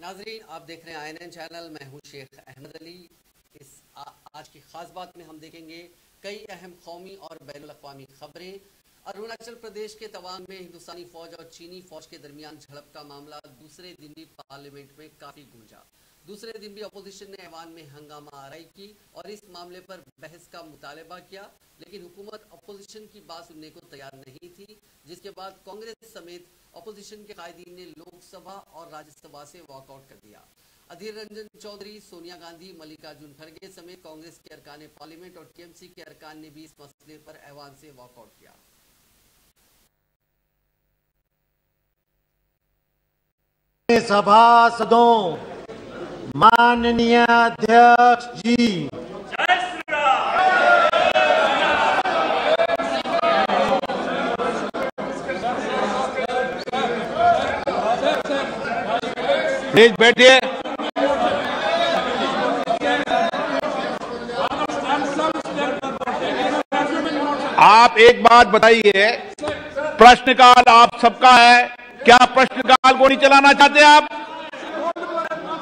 नाजरीन, आप देख रहे हैं INN चैनल। मैं हूं शेख अहमद अली। आज की खास बात में हम देखेंगे कई अहम कौमी और बैनुल अक़वामी खबरें। अरुणाचल प्रदेश के तवांग में हिंदुस्तानी फौज और चीनी फौज के दरमियान झड़प का मामला दूसरे दिन भी पार्लियामेंट में काफी गूंजा। दूसरे दिन भी अपोजिशन ने ऐवान में हंगामा आराई की और इस मामले पर बहस का मुतालबा किया, लेकिन हुकूमत अपोजिशन की बात सुनने को तैयार नहीं थी, जिसके बाद कांग्रेस समेत अपोजिशन के कायदीन ने लोकसभा और राज्यसभा से वॉकआउट कर दिया। अधीर रंजन चौधरी, सोनिया गांधी, मल्लिकार्जुन खड़गे समेत कांग्रेस के अरकान पार्लियामेंट और TMC के अरकान ने भी इस मसले पर ऐवान से वॉकआउट किया। सभासदों, माननीय अध्यक्ष जी, प्लीज बैठिए। आप एक बात बताइए, प्रश्नकाल आप सबका है, क्या प्रश्नकाल को नहीं चलाना चाहते आप?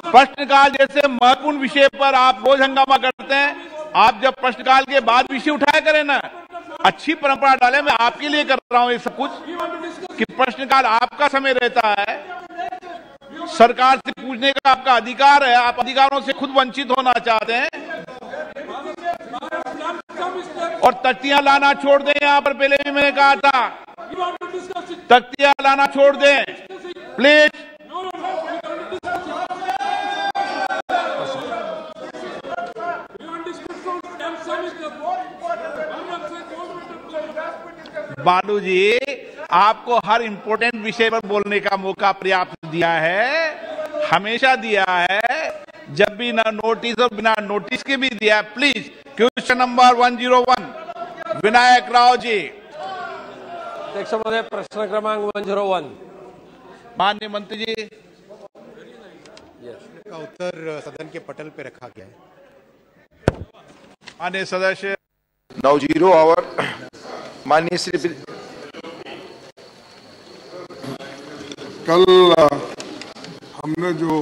प्रश्नकाल जैसे महत्वपूर्ण विषय पर आप रोज हंगामा करते हैं। आप जब प्रश्नकाल के बाद विषय उठाया करें ना, अच्छी परंपरा डालें। मैं आपके लिए कर रहा हूं ये सब कुछ कि प्रश्नकाल आपका समय रहता है, सरकार से पूछने का आपका अधिकार है। आप अधिकारों से खुद वंचित होना चाहते हैं और तख्तियां लाना छोड़ दें। यहां पर पहले भी मैंने कहा था, तख्तियां लाना छोड़ दें प्लीज। बालू जी, आपको हर इंपॉर्टेंट विषय पर बोलने का मौका पर्याप्त दिया है, हमेशा दिया है, जब भी ना नोटिस और बिना नोटिस के भी दिया। Please, question number 101 Vinayak Rao ji. अध्यक्ष महोदय, प्रश्न क्रमांक 101। माननीय मंत्री जी, का उत्तर सदन के पटल पे रखा गया है। माननीय सदस्य। 90 आवर। माननीय श्री कल हमने जो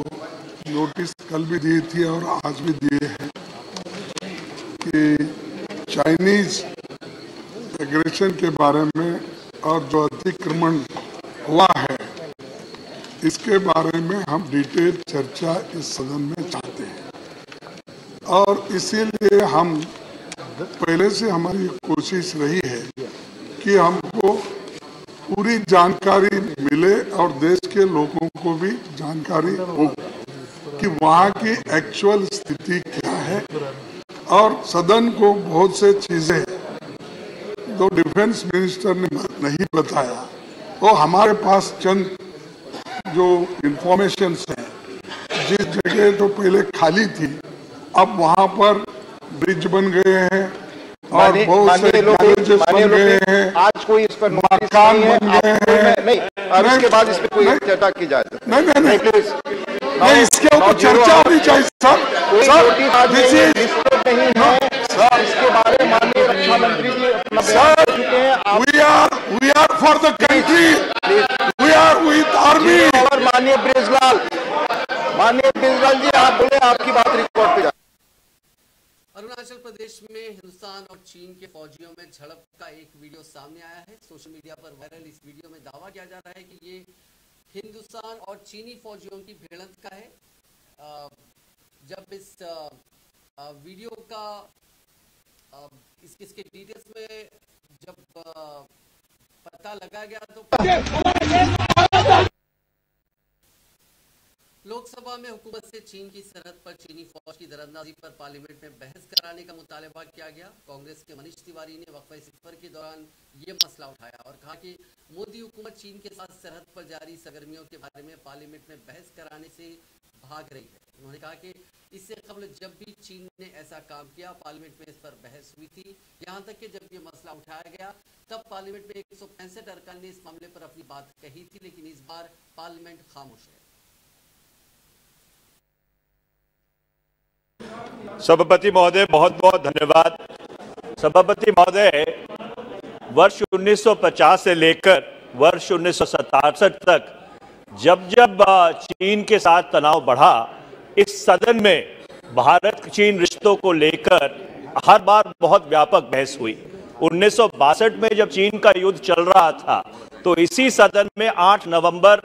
नोटिस कल भी दी थी और आज भी दिए हैं कि चाइनीज एग्रेशन के बारे में और जो अतिक्रमण हुआ है, इसके बारे में हम डिटेल चर्चा इस सदन में चाहते हैं और इसीलिए हम पहले से हमारी कोशिश रही है कि हमको पूरी जानकारी मिले और देश के लोगों को भी जानकारी हो कि वहाँ की एक्चुअल स्थिति क्या है। और सदन को बहुत से चीजें जो डिफेंस मिनिस्टर ने नहीं बताया, वो हमारे पास चंद जो इंफॉर्मेशन है, जिस जगह तो पहले खाली थी अब वहाँ पर ब्रिज बन गए हैं और बहुत से कॉलेजेस बन गए हैं, आज कोई इस पर मकान बन गए हैं। नहीं, अब इसके बाद इस पर कोई चर्चा की जाए। नहीं, प्लीज, नहीं, इसके ऊपर चर्चा होनी चाहिए सर। दिस इज नहीं है सर, इसके बारे में माननीय रक्षा मंत्री ji sir, we are for the country, we are with army. और माननीय ब्रिजलाल जी, आप बोले, आपकी बात रिकॉर्ड पे जाए। अरुणाचल प्रदेश में हिंदुस्तान और चीन के फौजियों में झड़प का एक वीडियो सामने आया है। सोशल मीडिया पर वायरल इस वीडियो में दावा किया जा रहा है कि ये हिंदुस्तान और चीनी फौजियों की भिड़ंत का है। जब इस वीडियो का इसके डिटेल्स में जब पता लगाया गया तो लोकसभा में हुकूमत से चीन की सरहद पर चीनी फौज की दरअंदाजी पर पार्लियामेंट में बहस कराने का मुतालबा किया गया। कांग्रेस के मनीष तिवारी ने वक्फे सिफर के दौरान ये मसला उठाया और कहा कि मोदी हुकूमत चीन के साथ सरहद पर जारी सरगर्मियों के बारे में पार्लियामेंट में बहस कराने से भाग रही है। उन्होंने कहा कि इससे कबल जब भी चीन ने ऐसा काम किया, पार्लियामेंट में इस पर बहस हुई थी। यहाँ तक कि जब ये मसला उठाया गया तब पार्लियामेंट में 165 अरकान ने इस मामले पर अपनी बात कही थी, लेकिन इस बार पार्लियामेंट खामोश है। सभापति महोदय, बहुत बहुत धन्यवाद। सभापति महोदय, वर्ष 1950 से लेकर वर्ष 1967 तक जब जब चीन के साथ तनाव बढ़ा, इस सदन में भारत चीन रिश्तों को लेकर हर बार बहुत व्यापक बहस हुई। 1962 में जब चीन का युद्ध चल रहा था तो इसी सदन में 8 नवंबर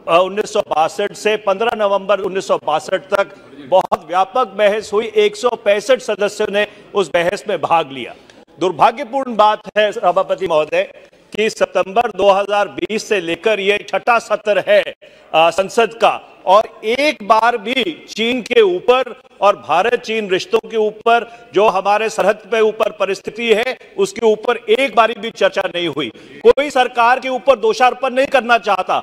1962 से 15 नवंबर 1962 तक बहुत व्यापक बहस हुई। 165 सदस्यों ने उस बहस में भाग लिया। दुर्भाग्यपूर्ण बात है सभापति महोदय कि सितंबर 2020 से लेकर यह छठा सत्र है संसद का, और एक बार भी चीन के ऊपर और भारत चीन रिश्तों के ऊपर जो हमारे सरहद पे ऊपर परिस्थिति है उसके ऊपर एक बारी भी चर्चा नहीं हुई। कोई सरकार के ऊपर दोषारोपण नहीं करना चाहता,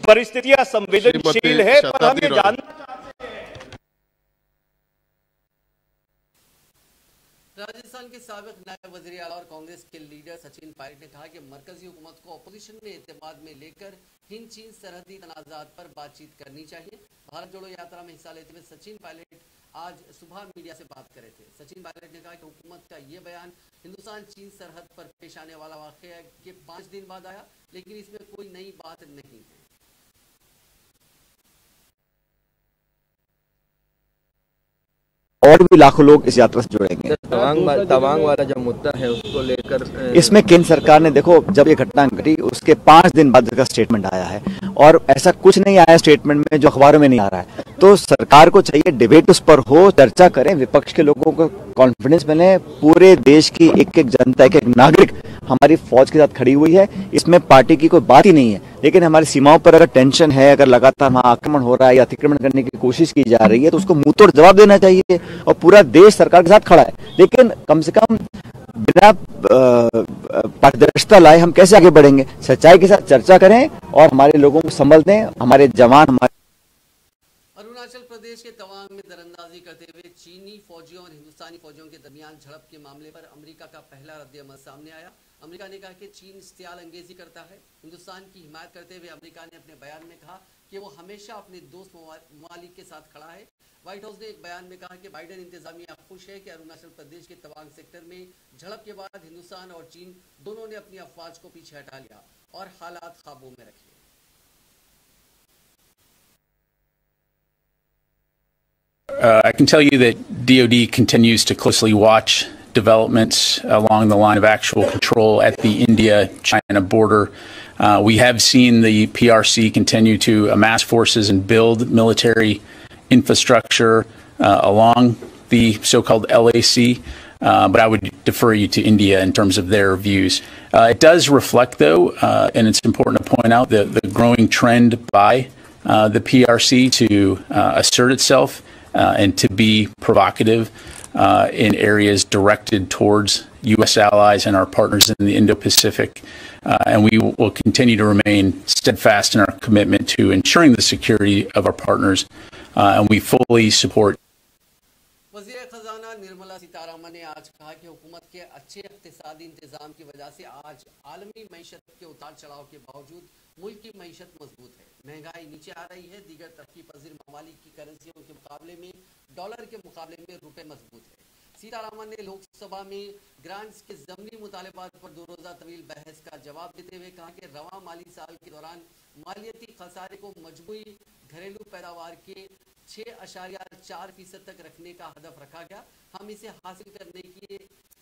परिस्थितियां संवेदनशील है, पर हम ये जानना राजस्थान के साबिक नायब वज़ीर आला और कांग्रेस के लीडर सचिन पायलट ने कहा कि मरकजी हुकूमत को अपोजिशन में एतमाद में लेकर हिंद चीन सरहदी तनाज़ात पर बातचीत करनी चाहिए। भारत जोड़ो यात्रा में हिस्सा लेते हुए सचिन पायलट आज सुबह मीडिया से बात कर रहे थे। सचिन पायलट ने कहा कि हुकूमत का ये बयान हिंदुस्तान चीन सरहद पर पेश आने वाला वाक़या के 5 दिन बाद आया, लेकिन इसमें कोई नई बात नहीं है। और भी लाखों लोग इस यात्रा से जुड़ेंगे। तवांग वाला जो मुद्दा है उसको लेकर इसमें केंद्र सरकार ने, देखो, जब ये घटना घटी उसके 5 दिन बाद इसका स्टेटमेंट आया है और ऐसा कुछ नहीं आया स्टेटमेंट में जो अखबारों में नहीं आ रहा है। तो सरकार को चाहिए डिबेट उस पर हो, चर्चा करें, विपक्ष के लोगों को कॉन्फिडेंस मिले। पूरे देश की एक एक जनता, एक एक नागरिक हमारी फौज के साथ खड़ी हुई है, इसमें पार्टी की कोई बात ही नहीं है। लेकिन हमारी सीमाओं पर अगर टेंशन है, अगर लगातार वहां आक्रमण हो रहा है या अतिक्रमण करने की कोशिश की जा रही है तो उसको मुंह तोड़ जवाब देना चाहिए और पूरा देश सरकार के साथ खड़ा है। लेकिन कम से कम बिना पारदर्शिता लाए हम कैसे आगे बढ़ेंगे? सच्चाई के साथ चर्चा करें और हमारे लोगों को संभल दें। हमारे जवान हमारे अरुणाचल प्रदेश के तवांग में दरअंदाजी करते हुए चीनी फौजियों और हिंदुस्तानी फौजियों के दरमियान झड़प के मामले पर अमेरिका का पहला रद्द-ए-अमल सामने आया। अमेरिका ने कहा कि चीन इश्तियाल अंगेजी करता है। हिंदुस्तान की हिमायत करते हुए अमेरिका ने अपने बयान में कहा कि वो हमेशा अपने दोस्त ममालिक के साथ खड़ा है। व्हाइट हाउस ने एक बयान में कहा कि बाइडेन इंतजामिया खुश है कि अरुणाचल प्रदेश के तवांग सेक्टर में झड़प के बाद हिंदुस्तान और चीन दोनों ने अपनी अफवाज को पीछे हटा लिया और हालात काबू में रखे। I can tell you that DoD continues to closely watch developments along the line of actual control at the India-China border. We have seen the PRC continue to amass forces and build military infrastructure along the so-called LAC, but I would defer you to India in terms of their views. It does reflect, though, and it's important to point out, the growing trend by the PRC to assert itself and to be provocative in areas directed towards U.S. allies and our partners in the Indo-Pacific. And we will continue to remain steadfast in our commitment to ensuring the security of our partners, and we fully support. वज़ीर ख़ज़ाना निर्मला सीतारमण ने आज कहा कि हुकूमत के अच्छे इक़्तिसादी इंतज़ाम की वजह से आज आलमी मईशत के उतार चढ़ाव के बावजूद मुल्क की मईशत मजबूत है। महंगाई नीचे आ रही है। दीगर तरक्की पजीर ममालिक की करेंसियों के मुकाबले में डॉलर के मुकाबले में रुपए मजबूत है। सीतारमण ने लोकसभा में ग्रांट्स के ज़मीनी मुतालबात पर 2 रोज़ा तवील बहस का जवाब देते हुए कहा कि रवां माली साल के दौरान मालियती खसारे को मजमूई घरेलू पैदावार के 6.4% तक रखने का हदफ रखा गया। हम इसे हासिल करने की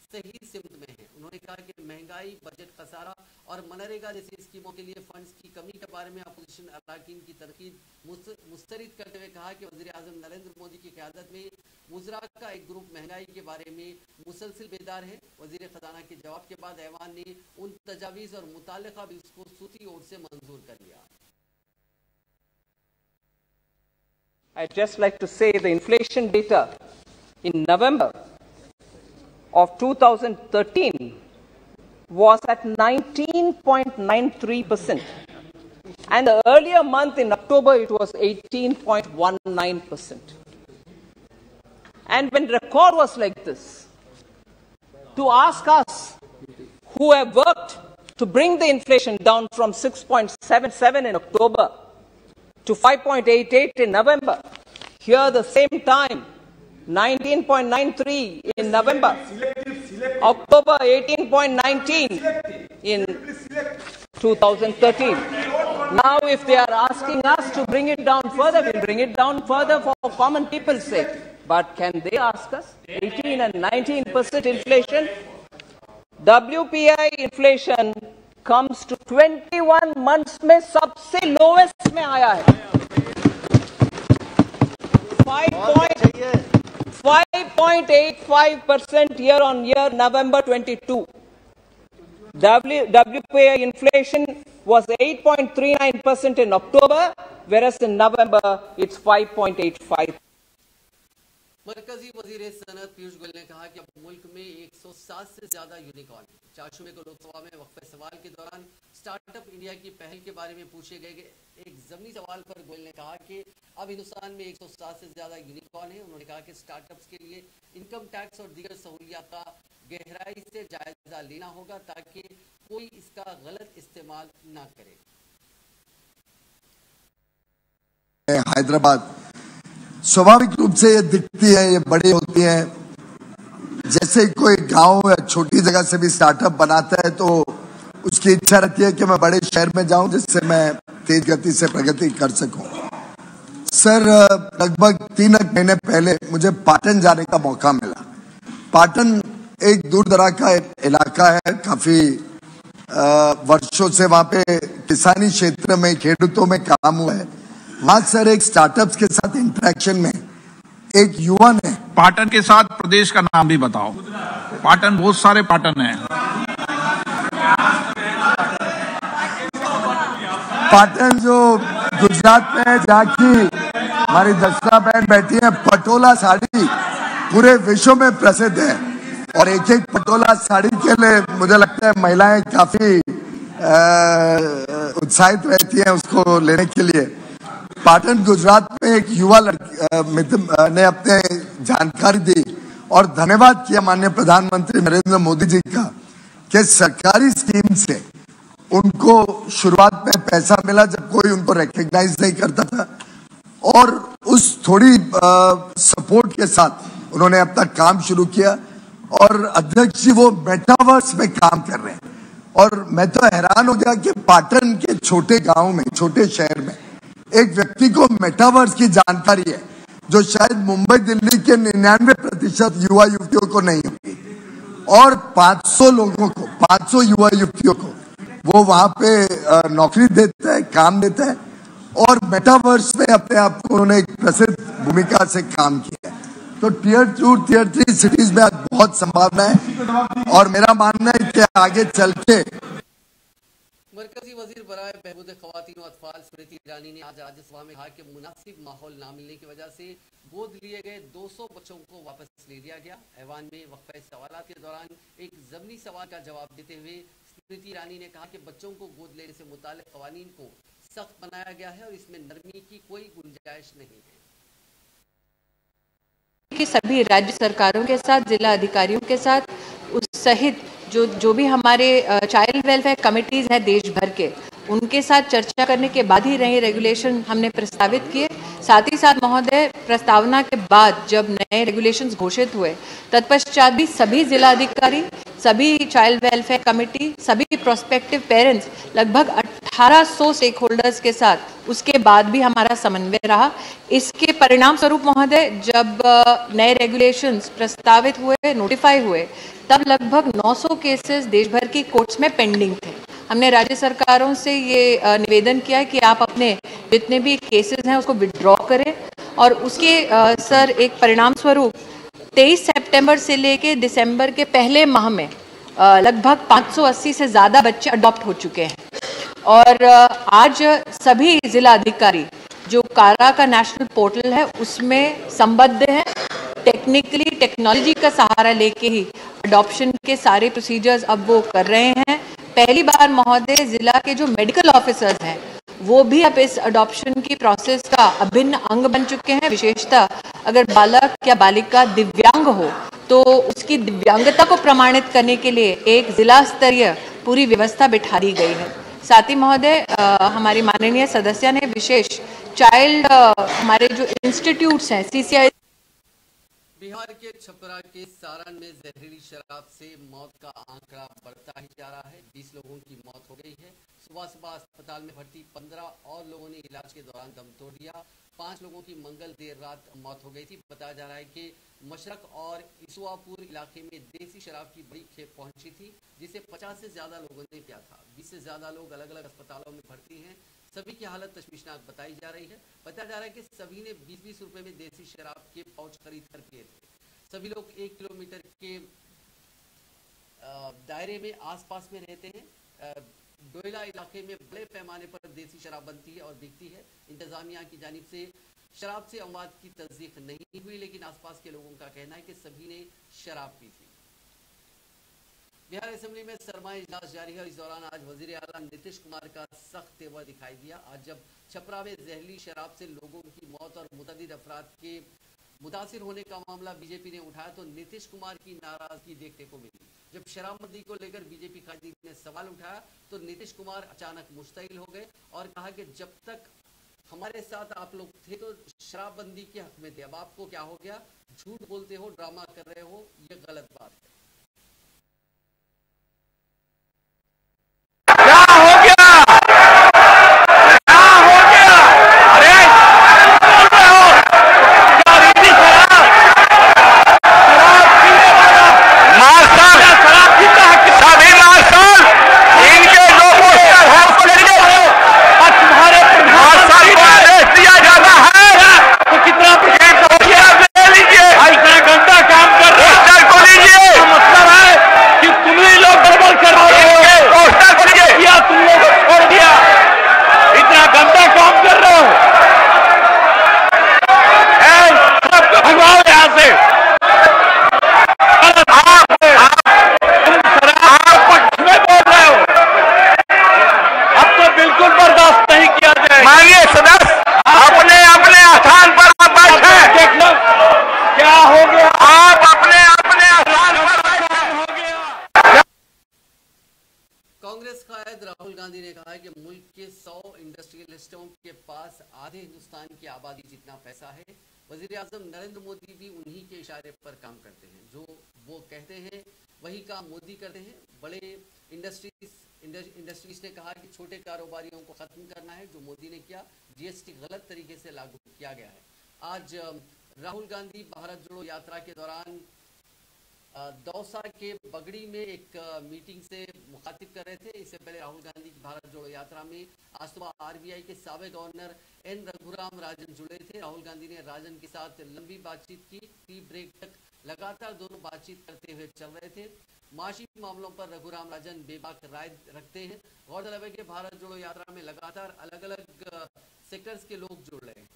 सही सिमत में हैं। उन्होंने कहा कि महंगाई, बजट खसारा और मनरेगा जैसी स्कीमों के लिए फंड्स की कमी के बारे में अपोजिशन अरकान की तनकीद मुस्तरद करते हुए कहा कि वज़ीर आज़म नरेंद्र मोदी की क़यादत में वुज़रा का एक ग्रुप महंगाई के बारे में मुसलसिल बेदार है। वज़ीर ख़ज़ाना के जवाब के बाद ऐवान ने उन तजावीज़ और मुताल्लिक़ा बिल्स को सूती ओर से मंजूर कर लिया। I'd just like to say the inflation data in November of 2013 was at 19.93%, and the earlier month in October it was 18.19%. And when record was like this, to ask us who have worked to bring the inflation down from 6.77 in October to 5.88 in November, here the same time 19.93 in November, October 18.19 in 2013. Now, if they are asking us to bring it down further, we'll bring it down further for common people's sake. But can they ask us? 18 and 19% inflation. WPI inflation comes to 21 months में सबसे lowest में आया है. 5.85% year on year, November 22. WPI inflation was 8.39% in October, whereas in November it's 5.85%. मरकजी वजीर सनत पीयूष गोयल ने कहा कि अब मुल्क में 107 से ज्यादा यूनिकॉर्न है। 4 मई को लोकसभा में वक्फे सवाल के दौरान स्टार्टअप इंडिया की पहल के बारे में पूछे गए एक जमनी सवाल पर गोयल ने कहा कि अब हिंदुस्तान में 107 से ज्यादा यूनिकॉर्न है। उन्होंने कहा कि स्टार्टअप्स के लिए इनकम टैक्स और दीगर सहूलियात का गहराई से जायजा लेना होगा ताकि कोई इसका गलत इस्तेमाल ना करे। हैदराबाद स्वाभाविक रूप से ये दिखती है, ये बड़ी होती है। जैसे कोई गांव या छोटी जगह से भी स्टार्टअप बनाता है तो उसकी इच्छा रहती है कि मैं बड़े शहर में जाऊं जिससे मैं तेज गति से प्रगति कर सकूं। सर, लगभग 3 महीने पहले मुझे पाटन जाने का मौका मिला। पाटन एक दूर दराज का इलाका है, काफी वर्षों से वहां पे किसानी क्षेत्र में खेडूतों में काम हुआ है। वहां सर एक स्टार्टअप्स के साथ इंटरेक्शन में एक युवा ने पाटन के साथ प्रदेश का नाम भी बताओ। पाटन, बहुत सारे पाटन हैं। पाटन जो गुजरात में है, जहाँ की हमारी दशरा बहन बैठी है, पटोला साड़ी पूरे विश्व में प्रसिद्ध है और एक एक पटोला साड़ी के लिए मुझे लगता है महिलाएं काफी उत्साहित रहती हैं उसको लेने के लिए। पाटन गुजरात में एक युवा लड़की ने अपने जानकारी दी और धन्यवाद किया माननीय प्रधानमंत्री नरेंद्र मोदी जी का कि सरकारी स्कीम से उनको शुरुआत में पैसा मिला जब कोई उनको रिकॉग्नाइज नहीं करता था और उस थोड़ी सपोर्ट के साथ उन्होंने अपना काम शुरू किया और अध्यक्ष जी वो मेटावर्स में काम कर रहे हैं। और मैं तो हैरान हो गया कि पाटन के छोटे गांव में, छोटे शहर में एक व्यक्ति को मेटावर्स की जानकारी है जो शायद मुंबई दिल्ली के 99% युवा युवतियों को नहीं होगी। और 500 लोगों को, 500 युवा युवतियों को वो वहां पे नौकरी देता है, काम देता है और मेटावर्स में अपने आप को उन्होंने एक प्रसिद्ध भूमिका से काम किया है। तो टियर 2, टियर 3 सिटीज में आज बहुत संभावना है और मेरा मानना है कि आगे चल के मरकजी वजीर बराए बहबूद ख़वातीन और अतफाल स्मृति ईरानी ने आज राज्यसभा में कहा कि मुनासिब माहौल ना मिलने की वजह से गोद लिए गए 200 बच्चों को वापस ले लिया गया। ऐवान में वक्फे सवालात के दौरान एक ज़मनी सवाल का जवाब देते हुए स्मृति ईरानी ने कहा कि बच्चों को गोद लेने से मुताल्लिक़ क़वानीन को सख्त बनाया गया है और इसमें नरमी की कोई गुंजाइश नहीं है। कि सभी राज्य सरकारों के साथ, जिला अधिकारियों के साथ, उस सहित जो भी हमारे चाइल्ड वेलफेयर कमिटीज़ हैं देश भर के, उनके साथ चर्चा करने के बाद ही नए रेगुलेशन हमने प्रस्तावित किए। साथ ही साथ महोदय, प्रस्तावना के बाद जब नए रेगुलेशंस घोषित हुए तत्पश्चात भी सभी जिला अधिकारी, सभी चाइल्ड वेलफेयर कमेटी, सभी प्रोस्पेक्टिव पेरेंट्स, लगभग 1800 स्टेक होल्डर्स के साथ उसके बाद भी हमारा समन्वय रहा। इसके परिणाम स्वरूप महोदय, जब नए रेगुलेशंस प्रस्तावित हुए, नोटिफाई हुए, तब लगभग 900 केसेस देश भर की कोर्ट्स में पेंडिंग थे। हमने राज्य सरकारों से ये निवेदन किया है कि आप अपने जितने भी केसेस हैं उसको विड्रॉ करें और उसके सर एक परिणाम स्वरूप 23 सितंबर से लेके दिसंबर के पहले माह में लगभग 580 से ज़्यादा बच्चे अडॉप्ट हो चुके हैं। और आज सभी जिला अधिकारी जो कारा का नेशनल पोर्टल है उसमें संबद्ध हैं, टेक्निकली टेक्नोलॉजी का सहारा लेके ही अडॉप्शन के सारे प्रोसीजर्स अब वो कर रहे हैं। पहली बार महोदय, जिला के जो मेडिकल ऑफिसर्स हैं वो भी अब इस अडॉप्शन की प्रोसेस का अभिन्न अंग बन चुके हैं। विशेषतः अगर बालक या बालिका दिव्यांग हो तो उसकी दिव्यांगता को प्रमाणित करने के लिए एक जिला स्तरीय पूरी व्यवस्था बिठा दी गई है। साथ ही महोदय, हमारी माननीय सदस्य ने विशेष चाइल्ड हमारे जो इंस्टीट्यूट्स हैं, CCI बिहार के छपरा के सारण में जहरीली शराब से मौत का आंकड़ा बढ़ता ही जा रहा है। 20 लोगों की मौत हो गई है। सुबह अस्पताल में भर्ती 15 और लोगों ने इलाज के दौरान दम तोड़ दिया। 5 लोगों की मंगल देर रात मौत हो गई थी। बताया जा रहा है कि मशरक और इसुआपुर इलाके में देसी शराब की बड़ी खेप पहुंची थी, जिसे 50 से ज्यादा लोगों ने पिया था। 20 से ज्यादा लोग अलग अलग अस्पतालों में भर्ती हैं। सभी की हालत तशवीशनाक बताई जा रही है। बताया जा रहा है कि सभी ने 20-20 रुपए में देसी शराब के पाउच खरीद कर पिए थे। सभी लोग 1 किलोमीटर के दायरे में आसपास में रहते हैं। डोयला इलाके में बड़े पैमाने पर देसी शराब बनती है और बिकती है। इंतजामिया की जानिब से शराब से अमवात की तस्दीक नहीं हुई, लेकिन आसपास के लोगों का कहना है कि सभी ने शराब पी थी। बिहार असेंबली में सरमाई इजलास जारी है और इस दौरान आज वजीर आला नीतीश कुमार का सख्त तेवर दिखाई दिया। आज जब छपरा में जहरीली शराब से लोगों की मौत और मुतअद्दिद अफराद के मुतासिर होने का मामला बीजेपी ने उठाया तो नीतीश कुमार की नाराजगी देखने को मिली। जब शराबबंदी को लेकर बीजेपी कायदीन ने सवाल उठाया तो नीतीश कुमार अचानक मुस्तैल हो गए और कहा कि जब तक हमारे साथ आप लोग थे तो शराबबंदी के हक में थे, अब आपको क्या हो गया? झूठ बोलते हो, ड्रामा कर रहे हो, ये गलत बात है। कांग्रेस कायद राहुल गांधी ने कहा है कि मुल्क के 100 इंडस्ट्रियलिस्टों के पास आधे हिंदुस्तान की आबादी जितना पैसा है। वजीर आजम नरेंद्र मोदी भी उन्हीं के इशारे पर काम करते हैं। जो वो कहते हैं वही काम मोदी करते हैं। बड़े इंडस्ट्रीज ने कहा कि छोटे कारोबारियों को खत्म करना है, जो मोदी ने किया। जीएसटी गलत तरीके से लागू किया गया है। आज राहुल गांधी भारत जोड़ो यात्रा के दौरान दौसा के बगड़ी में एक मीटिंग से मुखातिब कर रहे थे। इससे पहले राहुल गांधी की भारत जोड़ो यात्रा में आज सुबह आरबीआई के साबिक गवर्नर एन रघुराम राजन जुड़े थे। राहुल गांधी ने राजन के साथ लंबी बातचीत की। टी ब्रेक तक लगातार दोनों बातचीत करते हुए चल रहे थे। माशी मामलों पर रघुराम राजन बेबाक राय रखते हैं। गौरतलब है कि भारत जोड़ो यात्रा में लगातार अलग अलग सेक्टर्स के लोग जुड़ रहे हैं।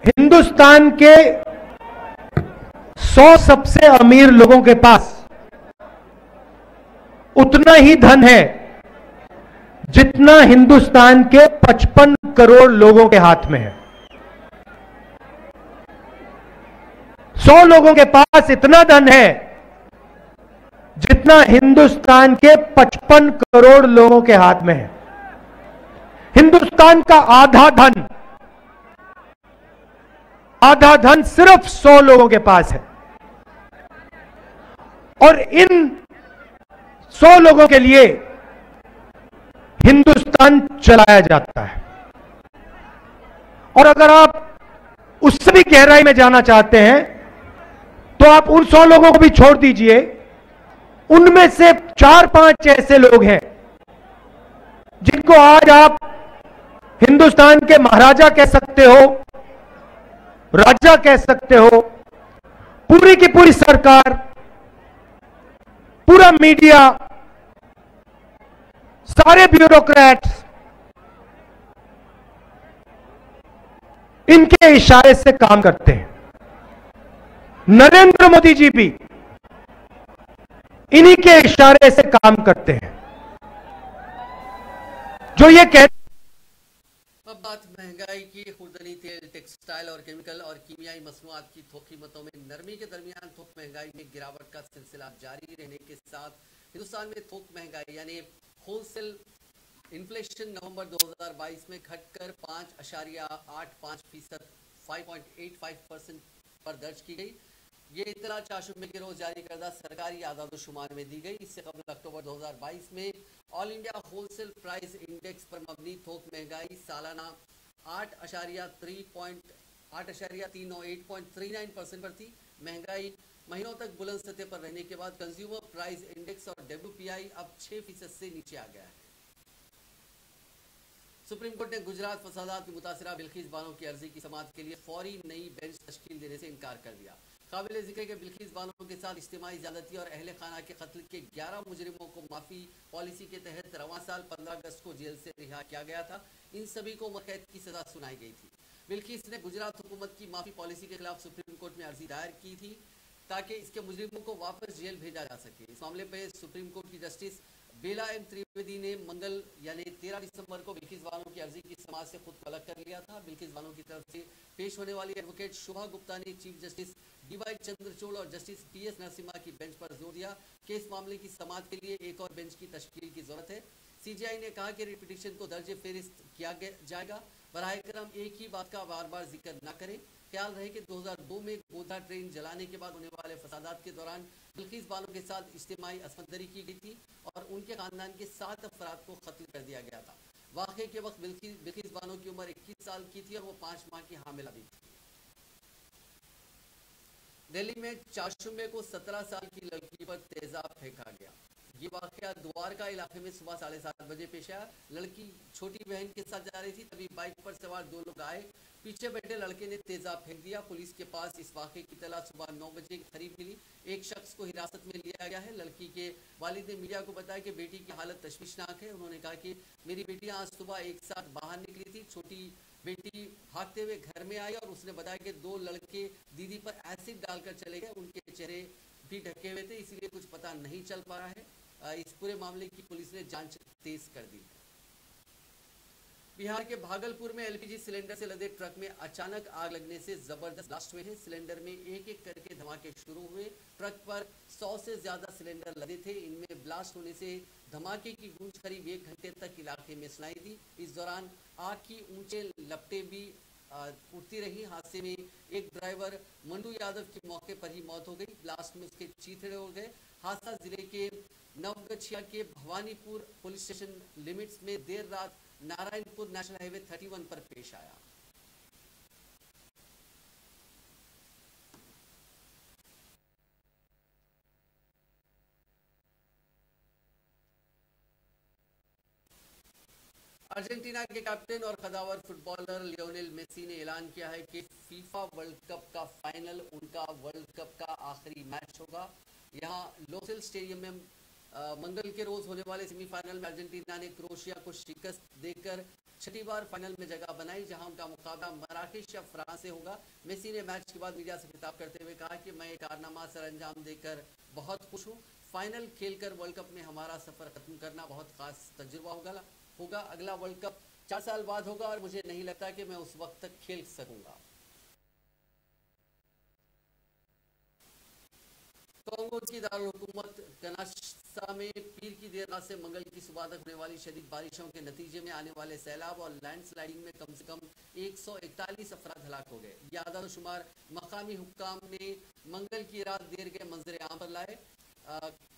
हिंदुस्तान के 100 सबसे अमीर लोगों के पास उतना ही धन है जितना हिंदुस्तान के 55 करोड़ लोगों के हाथ में है। 100 लोगों के पास इतना धन है जितना हिंदुस्तान के 55 करोड़ लोगों के हाथ में है। हिंदुस्तान का आधा धन सिर्फ 100 लोगों के पास है, और इन 100 लोगों के लिए हिंदुस्तान चलाया जाता है। और अगर आप उससे भी गहराई में जाना चाहते हैं तो आप उन 100 लोगों को भी छोड़ दीजिए, उनमें से 4-5 ऐसे लोग हैं जिनको आज आप हिंदुस्तान के महाराजा कह सकते हो, राजा कह सकते हो। पूरी की पूरी सरकार, पूरा मीडिया, सारे ब्यूरोक्रेट्स इनके इशारे से काम करते हैं। नरेंद्र मोदी जी भी इन्हीं के इशारे से काम करते हैं। जो ये कहते अब बात महंगाई की। खुर्दनी तेल, टेक्सटाइल और केमिकल और कीमियाई मसनूआत की थोक कीमतों में नरमी के दरमियान थोक महंगाई में गिरावट का सिलसिला जारी रहने के साथ हिंदुस्तान में थोक महंगाई यानी होलसेल इन्फ्लेशन नवंबर 2022 में घटकर 5.85% 5.85% पर दर्ज की गई। ये इतला चाशुमे के रोज जारी करदा सरकारी आदादोशुमार में दी गई। इससे कबल अक्टूबर 2022 में all India wholesale price index पर मबनी थोक महंगाई सालाना 8.39% पर थी। महंगाई महीनों तक बुलंद सतह पर रहने के बाद कंज्यूमर प्राइस इंडेक्स और WPI अब 6% से नीचे आ गया है। सुप्रीम कोर्ट ने गुजरात फसादात में मुतासिरा बिल्किस बानो की अर्जी की समाअत के लिए फौरी नई बेंच तश्कील देने से इनकार कर दिया। काबिल जिक्र के बिल्किस बानो के साथ इज्तिमाई ज़्यादती और अहले खाना के कत्ल के 11 मुजरिमों को माफी पॉलिसी के तहत रवां साल 15 अगस्त को जेल से रिहा किया गया था। इन सभी को उम्र कैद की सजा सुनाई गई थी। बिल्किस ने गुजरात हुकूमत की माफी पॉलिसी के खिलाफ सुप्रीम कोर्ट में अर्जी दायर की थी ताकि इसके मुजरिमों को वापस जेल भेजा जा सके। इस मामले पर सुप्रीम कोर्ट की जस्टिस बेला एम त्रिवेदी ने मंगल यानी 13 दिसंबर को बिल्किस बानो की अर्जी की समाअत से खुद को अलग कर लिया था। बिल्किस बानो की तरफ से पेश होने वाली एडवोकेट शोभा गुप्ता ने चीफ जस्टिस DY चंद्रचूड़ और जस्टिस TS नरसिम्हा की बेंच पर जोर दिया कि इस मामले की समाअत के लिए एक और बेंच की तश्कील की जरूरत है। CJI ने कहा कि रिपीटिशन को दर्ज फेरिस्त किया जाएगा। बराह करम एक ही बात का बार बार जिक्र न करें। ख्याल रहे कि 2002 में गोधा ट्रेन जलाने के बाद होने वाले फसादात के दौरान बिल्किस बानो के साथ इज्तिमाई असमंदरी की गई थी और उनके खानदान के 7 अफराद को कत्ल कर दिया गया था। वाक़े के वक्त बिल्किस बानो की उम्र 21 साल की थी और वो 5 माह की हामिला भी थी। दिल्ली में चाशुमे को 17 साल की लड़की पर तेजाब फेंका गया। ये वाकया द्वारका इलाके में सुबह 7:30 बजे पेश आया। लड़की छोटी बहन के साथ जा रही थी, तभी बाइक पर सवार 2 लोग आए। पीछे बैठे लड़के ने तेजाब फेंक दिया। पुलिस के पास इस वाकये की इत्तला सुबह 9 बजे के करीब मिली। एक शख्स को हिरासत में लिया गया है। लड़की के वालिद ने मीडिया को बताया कि बेटी की हालत तशवीशनाक है। उन्होंने कहा कि मेरी बेटी आज सुबह एक साथ बाहर निकली थी। छोटी बेटी भागते हुए घर में आई और उसने बताया कि 2 लड़के दीदी पर एसिड डालकर चले गए। उनके चेहरे भी ढके हुए थे, इसीलिए कुछ पता नहीं चल पा रहा है। इस पूरे मामले की पुलिस ने जांच तेज कर दी। बिहार के भागलपुर में LPG सिलेंडर से लदे ट्रक में अचानक आग लगने से जबरदस्त ब्लास्ट हुए हैं। सिलेंडर में एक एक करके धमाके शुरू हुए। ट्रक पर 100 से ज्यादा सिलेंडर लदे थे। इनमें ब्लास्ट होने से धमाके की गूंज करीब 1 घंटे तक इलाके में सुनाई दी। इस दौरान आग की ऊंचे लपटें भी उठती रही। हादसे में एक ड्राइवर मंडू यादव की मौके पर ही मौत हो गई। ब्लास्ट में उसके चीथड़े उड़ गए। हादसा जिले के नवगछिया के भवानीपुर पुलिस स्टेशन लिमिट्स में देर रात नारायणपुर नेशनल हाईवे 31 पर पेश आया। अर्जेंटीना के कैप्टन और कदावर फुटबॉलर लियोनेल मेसी ने ऐलान किया है कि फीफा वर्ल्ड कप का फाइनल उनका वर्ल्ड कप का आखिरी मैच होगा। यहां लोसेल स्टेडियम में मंगल के रोज होने वाले सेमीफाइनल में अर्जेंटीना ने क्रोएशिया को शिकस्त देकर 6ठी बार फाइनल में जगह बनाई, जहां उनका मुकाबला मराकेश या फ्रांस से होगा। मेसी ने मैच के बाद मीडिया से खिताब करते हुए कहा कि मैं एक कारनामा सर अंजाम देकर बहुत खुश हूं। फाइनल खेलकर वर्ल्ड कप में हमारा सफर खत्म करना बहुत खास तजुर्बा होगा। अगला वर्ल्ड कप 4 साल बाद होगा और मुझे नहीं लगता कि मैं उस वक्त तक खेल सकूंगा। कांगो की दारुल-हुकूमत कनाशा में पीर की देर रात से मंगल की सुबह तक होने वाली शदीद बारिशों के नतीजे में आने वाले सैलाब और लैंडस्लाइडिंग में कम से कम 141 अफराद हलाक हो गए। ये आदाद शुमार मकामी हुक्काम ने मंगल की रात देर के मंजर आम पर लाए।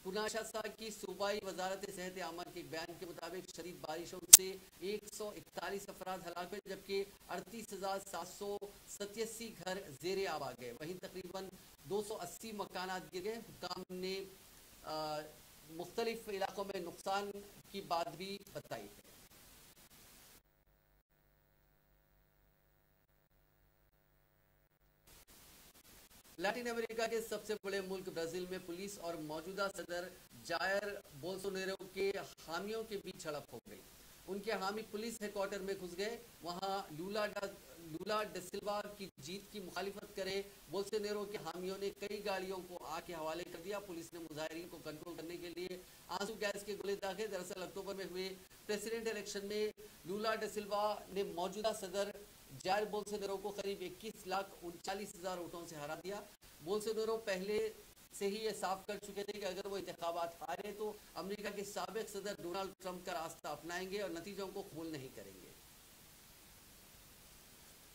कुनाशा की सूबाई वजारत सेहत आमा के बयान के मुताबिक शदीद बारिशों से 141 अफराद हलाक हुए, जबकि 38,787 घर जेर आब आ गए। वहीं तकरीबन 280 मकानात गिर गए। हुक्काम ने मुख्तलिफ इलाकों में नुकसान की बात भी बताई है। लैटिन अमेरिका के सबसे बड़े मुल्क ब्राजील में पुलिस और मौजूदा सदर जायर बोल्सोनारो के हामियों के बीच झड़प हो गई। उनके हामी पुलिस हेडक्वार्टर में घुस गए। वहां लूला डा सिल्वा की जीत की मुखालिफत करे बोल्सोनारो के हामियों ने कई गाड़ियों को आग के हवाले कर दिया। पुलिस ने मुजाहिरीन को कंट्रोल करने के लिए आंसू गैस के गोले दागे। दरअसल अक्टूबर में हुए प्रेसिडेंट इलेक्शन में लूला डा सिल्वा ने मौजूदा सदर जायर बोल्सोनारो को करीब 21,39,000 वोटों से हरा दिया। बोल्सोनारो पहले से ही ये साफ कर चुके थे कि अगर वो इंतखाबात हारे तो अमेरिका के साबिक सदर डोनाल्ड ट्रंप का रास्ता अपनाएंगे और नतीजों को कबूल नहीं करेंगे।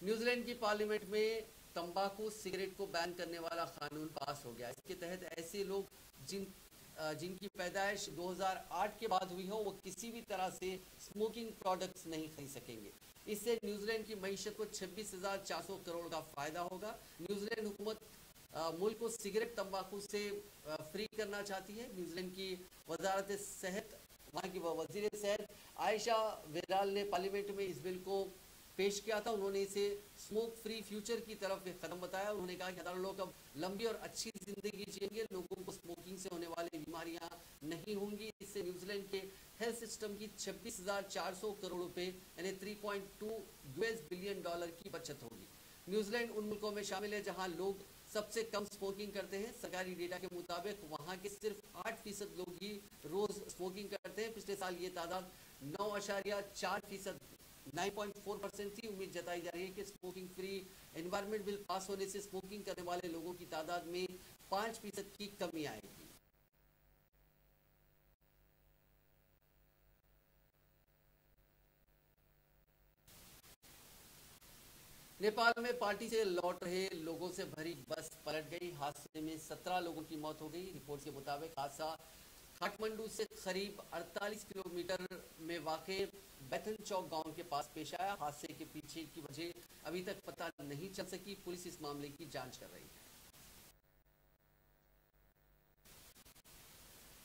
न्यूजीलैंड की पार्लियामेंट में तंबाकू सिगरेट को बैन करने वाला कानून पास हो गया। इसके तहत ऐसे लोग जिनकी पैदाइश 2008 के बाद हुई हो, वो किसी भी तरह से स्मोकिंग प्रोडक्ट्स नहीं खरीद सकेंगे। इससे न्यूजीलैंड की मईशत को 26,400 करोड़ का फायदा होगा। न्यूजीलैंड हुकूमत मुल्क को सिगरेट तंबाकू से फ्री करना चाहती है। न्यूजीलैंड की वजारत सेहत, वहाँ की वजीर सेहत आयशा विराल ने पार्लियामेंट में इस बिल को पेश किया था। उन्होंने इसे स्मोक फ्री फ्यूचर की तरफ एक कदम बताया। उन्होंने कहा कि हज़ारों लोग अब लंबी और अच्छी जिंदगी जिएंगे, लोगों को स्मोकिंग से होने वाली बीमारियां नहीं होंगी। इससे न्यूजीलैंड के हेल्थ सिस्टम की 26,400 करोड़ रुपए यानी $3.2 बिलियन की बचत होगी। न्यूजीलैंड उन मुल्कों में शामिल है जहां लोग सबसे कम स्मोकिंग करते हैं। सरकारी डेटा के मुताबिक वहां के सिर्फ 8% लोग ही रोज स्मोकिंग करते हैं। पिछले साल ये तादाद 9.4%, 9.4% थी। उम्मीद जताई जा रही है कि smoking free environment bill pass होने से स्मोकिंग करने वाले लोगों की तादाद में 5% की कमी आएगी। नेपाल में पार्टी से लौट रहे लोगों से भरी बस पलट गई। हादसे में 17 लोगों की मौत हो गई। रिपोर्ट के मुताबिक हादसा काठमांडू से करीब 48 किलोमीटर में वाक़े बैथन चौक गांव के पास पेश आया। हादसे के पीछे की वजह अभी तक पता नहीं चल सकी। पुलिस इस मामले की जांच कर रही है।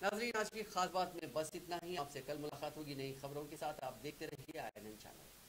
नाज़रीन, आज की खास बात में बस इतना ही। आपसे कल मुलाकात होगी नई खबरों के साथ। आप देखते रहिए INN चैनल।